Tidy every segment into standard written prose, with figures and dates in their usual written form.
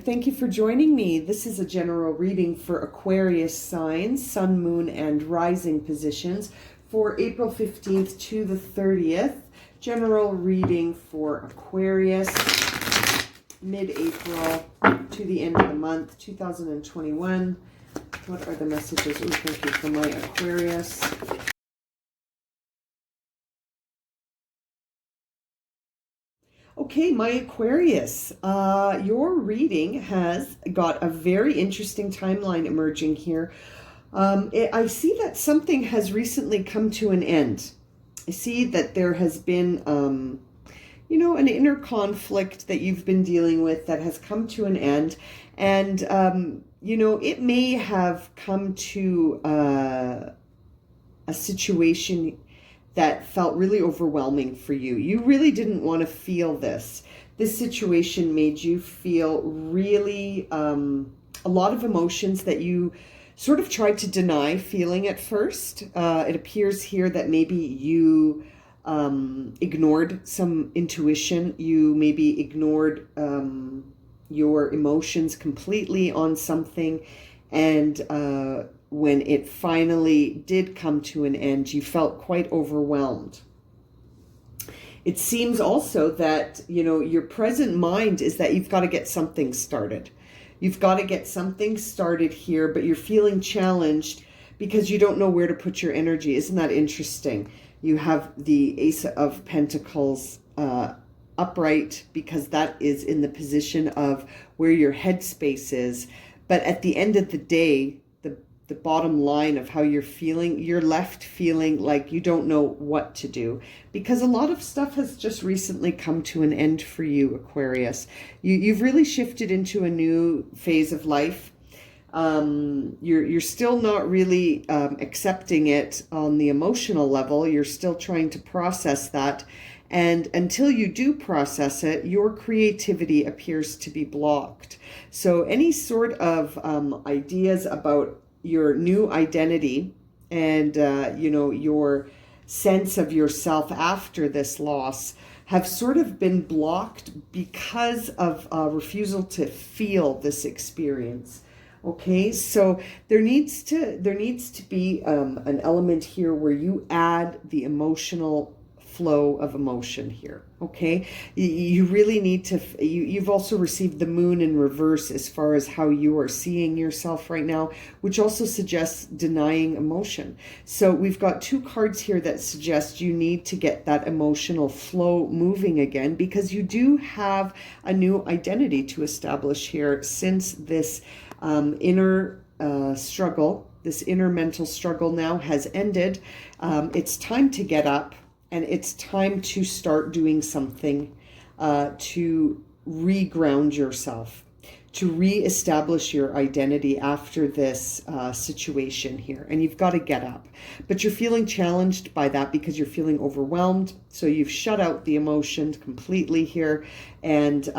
Thank you for joining me. This is a general reading for Aquarius signs, Sun, Moon, and Rising positions for April 15th to the 30th. General reading for Aquarius, mid-April to the end of the month, 2021. What are the messages? Oh, thank you for my Aquarius. Okay, my Aquarius, your reading has got a very interesting timeline emerging here. I see that something has recently come to an end. I see that there has been, an inner conflict that you've been dealing with that has come to an end. And, it may have come to a situation that felt really overwhelming for you. You really didn't want to feel this. This situation made you feel really a lot of emotions that you sort of tried to deny feeling at first. It appears here that maybe you ignored some intuition. You maybe ignored your emotions completely on something. And when it finally did come to an end, you felt quite overwhelmed. It seems also that, your present mind is that you've got to get something started. You've got to get something started here, but you're feeling challenged because you don't know where to put your energy. Isn't that interesting? You have the Ace of Pentacles upright because that is in the position of where your headspace is. But at the end of the day, the bottom line of how you're feeling, you're left feeling like you don't know what to do because a lot of stuff has just recently come to an end for you, Aquarius. You've really shifted into a new phase of life. You're still not really accepting it on the emotional level. You're still trying to process that. And until you do process it, your creativity appears to be blocked. So any sort of ideas about your new identity and, your sense of yourself after this loss have sort of been blocked because of refusal to feel this experience. Okay, so there needs to be an element here where you add the emotional flow of emotion here. Okay, you really need to, you've also received the moon in reverse as far as how you are seeing yourself right now, which also suggests denying emotion. So we've got two cards here that suggest you need to get that emotional flow moving again because you do have a new identity to establish here since this inner struggle, this inner mental struggle now has ended. It's time to get up. And it's time to start doing something to reground yourself, to reestablish your identity after this situation here. And you've got to get up. But you're feeling challenged by that because you're feeling overwhelmed. So you've shut out the emotions completely here. And,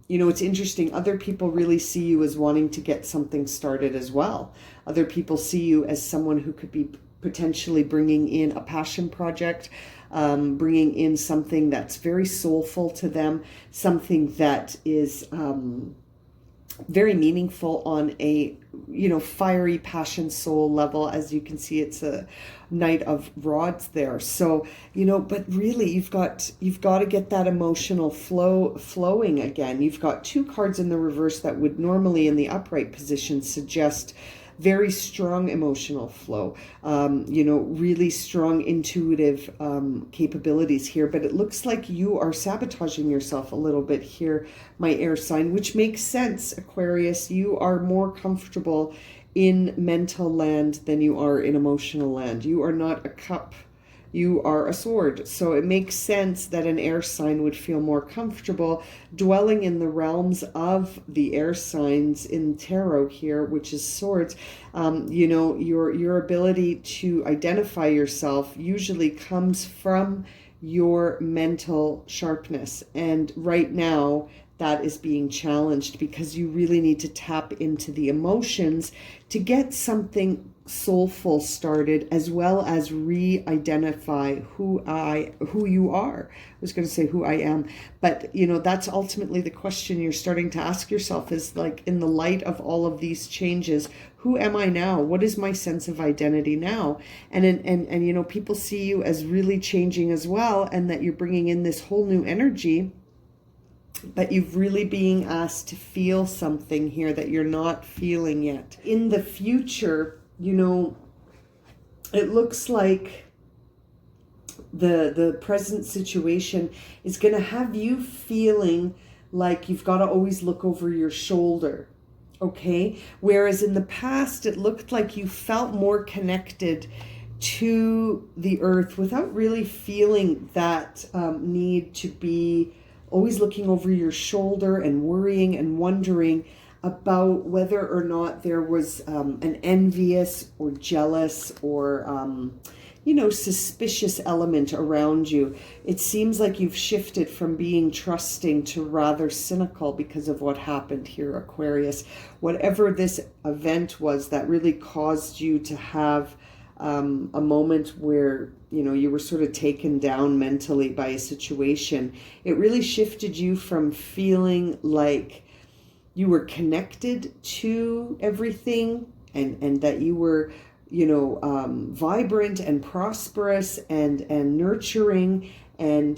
it's interesting. Other people really see you as wanting to get something started as well. Other people see you as someone who could be potentially bringing in a passion project, bringing in something that's very soulful to them, something that is very meaningful on a, fiery passion soul level. As you can see, it's a Knight of Rods there. So, but really you've got to get that emotional flowing again. You've got two cards in the reverse that would normally in the upright position suggest very strong emotional flow, really strong intuitive capabilities here. But it looks like you are sabotaging yourself a little bit here, my air sign, which makes sense, Aquarius. You are more comfortable in mental land than you are in emotional land. You are not a cup. You are a sword. So it makes sense that an air sign would feel more comfortable dwelling in the realms of the air signs in tarot here, which is swords. Your ability to identify yourself usually comes from your mental sharpness. And right now, that is being challenged, because you really need to tap into the emotions to get something soulful started, as well as re-identify who you are. I was going to say who I am, but you know, that's ultimately the question you're starting to ask yourself, is like, in the light of all of these changes, who am I now? What is my sense of identity now? And you know, people see you as really changing as well, and that you're bringing in this whole new energy, but you've really being asked to feel something here that you're not feeling yet. In the future, you know, it looks like the present situation is going to have you feeling like you've got to always look over your shoulder. Okay? Whereas in the past, it looked like you felt more connected to the earth without really feeling that need to be always looking over your shoulder and worrying and wondering about whether or not there was an envious or jealous or, you know, suspicious element around you. It seems like you've shifted from being trusting to rather cynical because of what happened here, Aquarius. Whatever this event was that really caused you to have a moment where, you know, you were sort of taken down mentally by a situation, it really shifted you from feeling like you were connected to everything, and that you were, you know, vibrant and prosperous and nurturing, and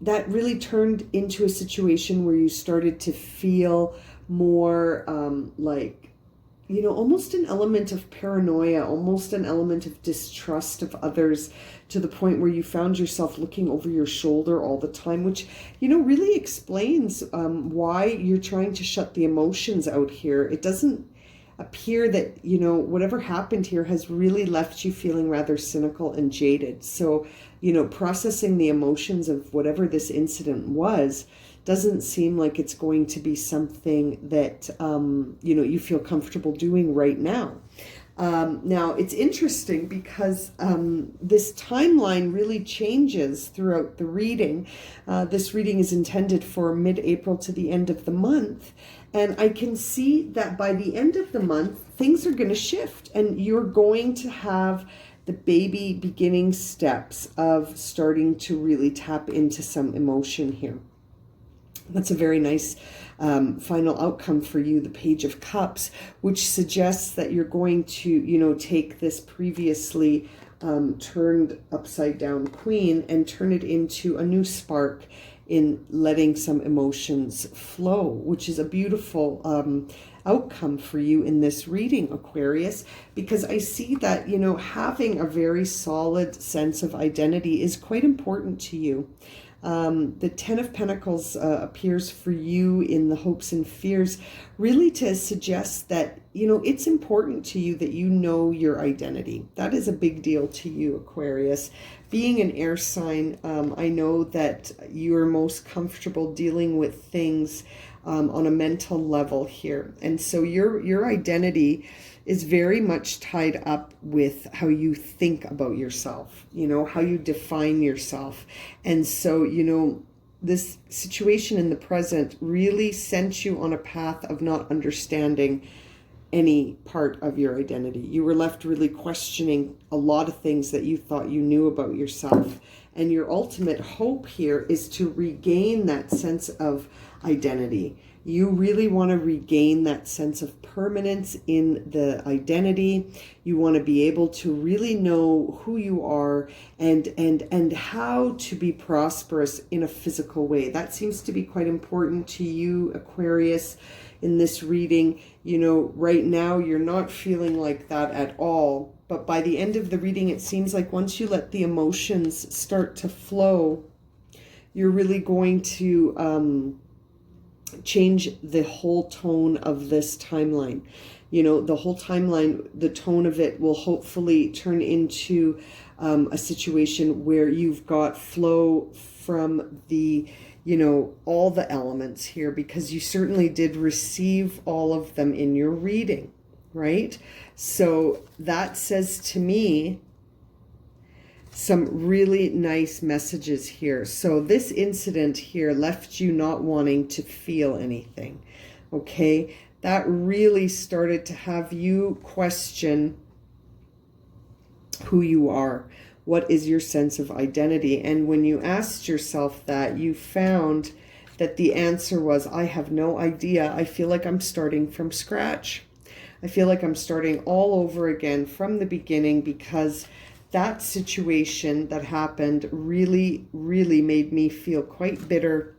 that really turned into a situation where you started to feel more like, you know, almost an element of paranoia, almost an element of distrust of others, to the point where you found yourself looking over your shoulder all the time, which, you know, really explains why you're trying to shut the emotions out here. It doesn't appear that, you know, whatever happened here has really left you feeling rather cynical and jaded. So, you know, processing the emotions of whatever this incident was doesn't seem like it's going to be something that, you know, you feel comfortable doing right now. Now, it's interesting because this timeline really changes throughout the reading. This reading is intended for mid-April to the end of the month. And I can see that by the end of the month, things are going to shift, and you're going to have the baby beginning steps of starting to really tap into some emotion here. That's a very nice final outcome for you, the Page of Cups, which suggests that you're going to, you know, take this previously turned upside down queen and turn it into a new spark in letting some emotions flow, which is a beautiful outcome for you in this reading, Aquarius, because I see that, you know, having a very solid sense of identity is quite important to you. The Ten of Pentacles appears for you in the hopes and fears, really to suggest that, you know, it's important to you that you know your identity. That is a big deal to you, Aquarius. Being an air sign, I know that you're most comfortable dealing with things on a mental level here. And so your identity is very much tied up with how you think about yourself, you know, how you define yourself. And so, you know, this situation in the present really sent you on a path of not understanding any part of your identity. You were left really questioning a lot of things that you thought you knew about yourself. And your ultimate hope here is to regain that sense of identity. You really want to regain that sense of permanence in the identity. You want to be able to really know who you are and how to be prosperous in a physical way. That seems to be quite important to you, Aquarius, in this reading. You know, right now you're not feeling like that at all. But by the end of the reading, it seems like once you let the emotions start to flow, you're really going to change the whole tone of this timeline. You know, the whole timeline, the tone of it will hopefully turn into a situation where you've got flow from the, you know, all the elements here, because you certainly did receive all of them in your reading, right? So that says to me some really nice messages here. So this incident here left you not wanting to feel anything, okay? That really started to have you question who you are. What is your sense of identity? And when you asked yourself that, you found that the answer was, I have no idea. I feel like I'm starting from scratch. I feel like I'm starting all over again from the beginning, because that situation that happened really, really made me feel quite bitter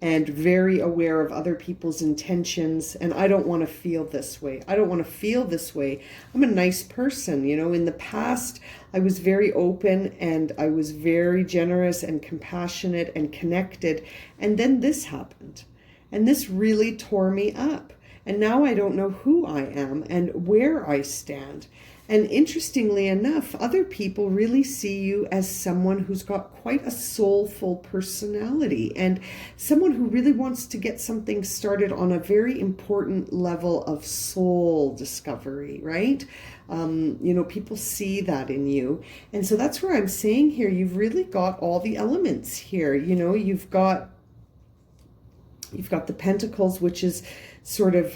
and very aware of other people's intentions. And I don't want to feel this way. I don't want to feel this way. I'm a nice person. You know, in the past, I was very open and I was very generous and compassionate and connected. And then this happened. And this really tore me up. And now I don't know who I am and where I stand. And interestingly enough, other people really see you as someone who's got quite a soulful personality and someone who really wants to get something started on a very important level of soul discovery, right? You know, people see that in you. And so that's where I'm saying here, you've really got all the elements here. You know, you've got the Pentacles, which is sort of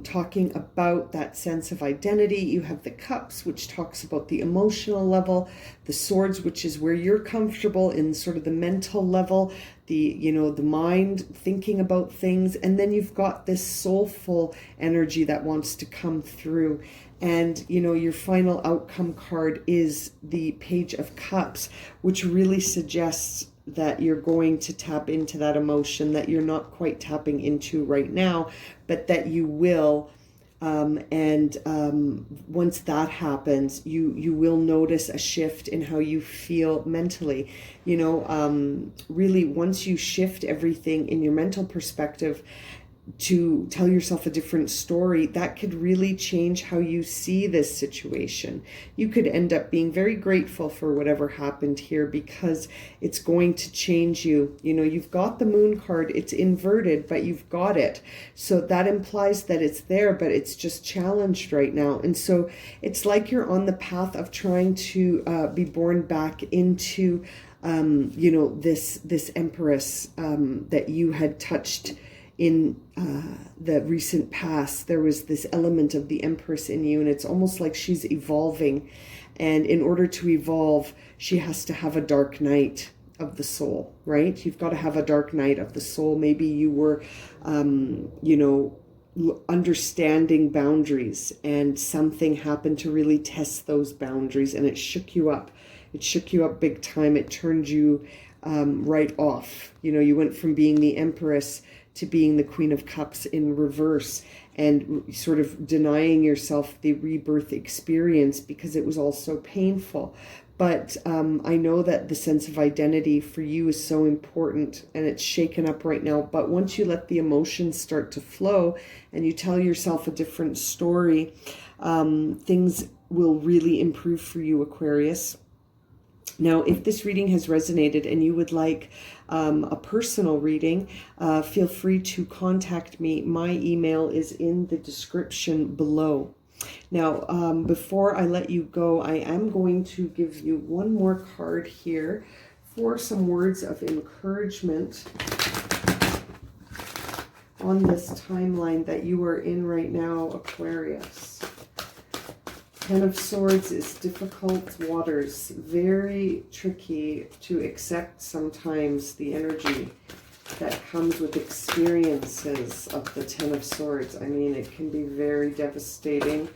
talking about that sense of identity. You have the Cups, which talks about the emotional level. The Swords, which is where you're comfortable in sort of the mental level, the mind thinking about things. And then you've got this soulful energy that wants to come through. And, you know, your final outcome card is the Page of Cups, which really suggests that you're going to tap into that emotion that you're not quite tapping into right now, but that you will. Once that happens, you will notice a shift in how you feel mentally. You know, really, once you shift everything in your mental perspective to tell yourself a different story, that could really change how you see this situation. You could end up being very grateful for whatever happened here, because it's going to change you. You know, you've got the Moon card, it's inverted, but you've got it. So that implies that it's there, but it's just challenged right now. And so it's like you're on the path of trying to be born back into, you know, this Empress that you had touched in the recent past. There was this element of the Empress in you, and it's almost like she's evolving. And in order to evolve, she has to have a dark night of the soul, right? You've got to have a dark night of the soul. Maybe you were, you know, understanding boundaries, and something happened to really test those boundaries, and it shook you up. It shook you up big time. It turned you right off. You know, you went from being the Empress to being the Queen of Cups in reverse, and sort of denying yourself the rebirth experience because it was all so painful. But I know that the sense of identity for you is so important, and it's shaken up right now. But once you let the emotions start to flow and you tell yourself a different story, things will really improve for you, Aquarius. Now, if this reading has resonated and you would like a personal reading, feel free to contact me. My email is in the description below. Now, before I let you go, I am going to give you one more card here for some words of encouragement on this timeline that you are in right now, Aquarius. Ten of Swords is difficult waters, very tricky to accept sometimes, the energy that comes with experiences of the Ten of Swords. I mean, it can be very devastating.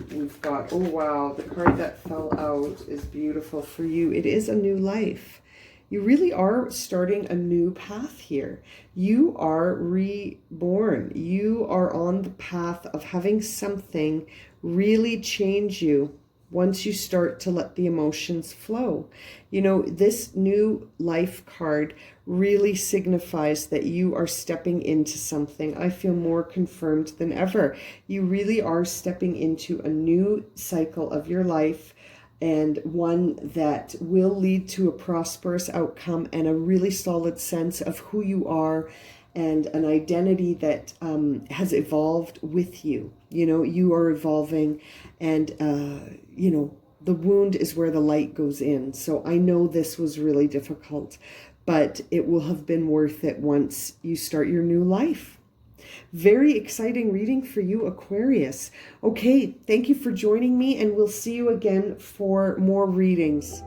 We've got, oh wow, the card that fell out is beautiful for you. It is a new life. You really are starting a new path here. You are reborn. You are on the path of having something really change you once you start to let the emotions flow. You know, this new life card really signifies that you are stepping into something. I feel more confirmed than ever. You really are stepping into a new cycle of your life, and one that will lead to a prosperous outcome and a really solid sense of who you are, and an identity that has evolved with you. You know, you are evolving, and, you know, the wound is where the light goes in. So I know this was really difficult, but it will have been worth it once you start your new life. Very exciting reading for you, Aquarius. Okay, thank you for joining me, and we'll see you again for more readings.